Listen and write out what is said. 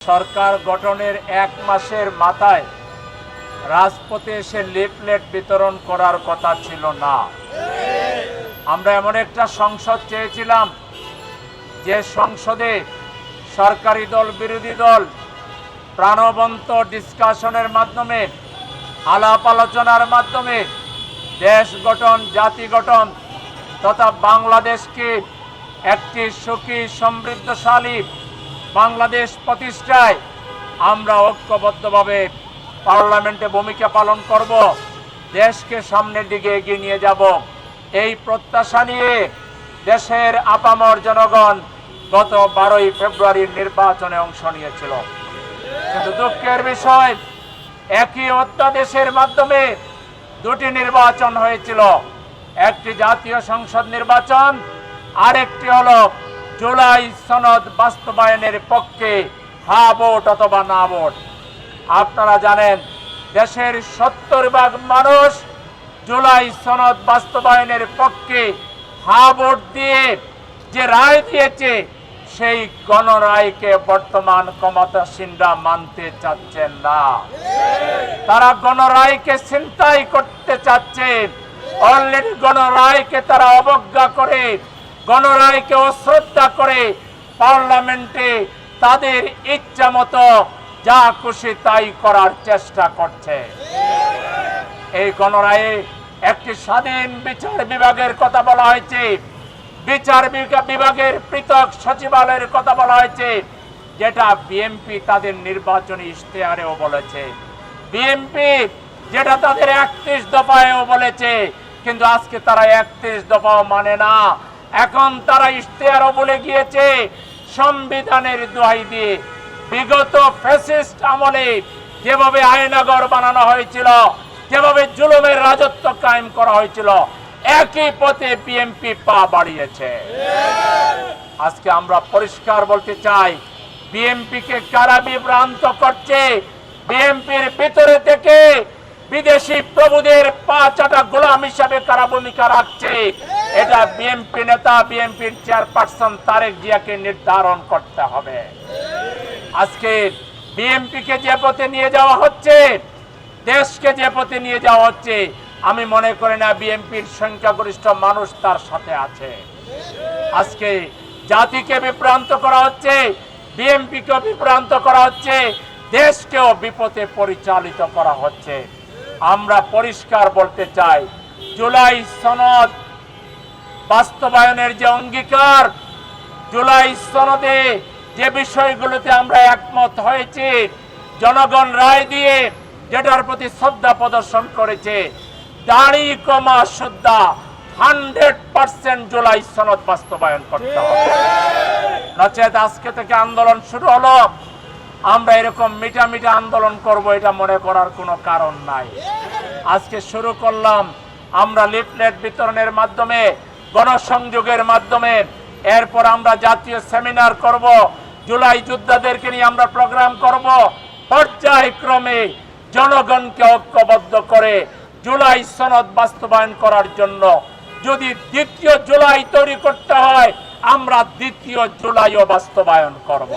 সরকার গঠনের এক মাসের মাথায় রাজপথে এসে লিফলেট বিতরণ করার কথা ছিল না। আমরা এমন একটা সংসদ চেয়েছিলাম যে সংসদে সরকারি দল বিরোধী দল প্রাণবন্ত ডিসকাশনের মাধ্যমে, আলাপ আলোচনার মাধ্যমে দেশ গঠন, জাতি গঠন তথা বাংলাদেশকে একটি সুখী সমৃদ্ধশালী বাংলাদেশ প্রতিষ্ঠায় আমরা ঐক্যবদ্ধভাবে পার্লামেন্টে ভূমিকা পালন করব, দেশকে সামনের দিকে এগিয়ে নিয়ে যাব। এই প্রত্যাশা নিয়ে দেশের আপামর জনগণ গত 12ই ফেব্রুয়ারির নির্বাচনে অংশ নিয়েছিল। কিন্তু দুঃখের বিষয়, একই অধ্যাদেশের মাধ্যমে দুটি নির্বাচন হয়েছিল, একটি জাতীয় সংসদ নির্বাচন, আরেকটি হলো জুলাই সনদ বাস্তবায়নের পক্ষে হা ভোট অথবা না ভোট। আপনারা জানেন দেশের 70% মানুষ জুলাই সনদ বাস্তবায়নের পক্ষে হা ভোট দিয়ে যে রায় দিয়েছে, সেই গণরায়কে বর্তমান ক্ষমতাসীনরা মানতে চাচ্ছেন না। তারা গণরায়কে ছিনতাই করতে চাচ্ছে। অলরেডি গণরায়কে তারা অবজ্ঞা করে, গণরায়কে অশ্রদ্ধা করে পার্লামেন্টে তাদের ইচ্ছা মতো যা খুশি তাই করার চেষ্টা করছে। এই গণরায়ে একটি স্বাধীন বিচার বিভাগের কথা বলা হয়েছে, বিচার বিভাগের পৃথক সচিবালয়ের কথা বলা হয়েছে, যেটা বিএনপি তাদের নির্বাচনী ইশতেহারেও বলেছে, বিএনপি যেটা তাদের 31 দফায়ও বলেছে। কিন্তু আজকে তারা 31 দফাও মানে না। এখন তারা ইশতেহারও বলে গিয়েছে সংবিধানের দোহাই দিয়ে বিগত ফ্যাসিস্ট আমলে যেভাবে আয়নাগর বানানো হয়েছিল, যেভাবে জুলুমের রাজত্ব কায়েম করা হয়েছিল, একই পথে বিএনপি পা বাড়িয়েছে। আজকে আমরা পরিষ্কার বলতে চাই, বিএনপিকে কারা বিভ্রান্ত করছে? বিএনপির ভিতরে থেকে বিদেশি প্রভুদের পা চাটা গোলাম হিসাবে কারা ভূমিকা রাখছে, এটা বিএনপি নেতা, বিএনপির চেয়ারপারসন তারেক জিয়াকে নির্ধারণ করতে হবে। আজকে বিএনপিকে যে পথে নিয়ে যাওয়া হচ্ছে, দেশকে যে পথে নিয়ে যাওয়া হচ্ছে, আমি মনে করি না বিএনপির সংখ্যাগরিষ্ঠ মানুষ তার সাথে আছে। আজকে জাতিকে বিভ্রান্ত করা হচ্ছে, বিএনপিকে বিভ্রান্ত করা হচ্ছে, দেশকেও বিপথে পরিচালিত করা হচ্ছে। আমরা পরিষ্কার বলতে চাই, জুলাই সনদ বাস্তবায়নের যে অঙ্গীকার, জুলাই সনদে যে বিষয়গুলোতে আমরা একমত হয়েছি, জনগণ রায় দিয়ে যেটার প্রতি শ্রদ্ধা প্রদর্শন করেছে, দাড়ি কমা শ্রদ্ধা 100% জুলাই সনদ বাস্তবায়ন করতে হবে। নচেত আজকে থেকে আন্দোলন শুরু হলো, আমরা এরকম মিঠা মিঠা আন্দোলন করব এটা মনে করার কোনো কারণ নাই। আজকে শুরু করলাম আমরা লিফলেট বিতরণের মাধ্যমে, গণসংযোগের মাধ্যমে, এরপর আমরা জাতীয় সেমিনার করব, জুলাই যোদ্ধাদেরকে নিয়ে আমরা প্রোগ্রাম করব। পর্যায়ক্রমে জনগণকে ঐক্যবদ্ধ করে জুলাই সনদ বাস্তবায়ন করার জন্য যদি 2য় জুলাই তৈরি করতে হয়, আমরা 2য় জুলাইও বাস্তবায়ন করব।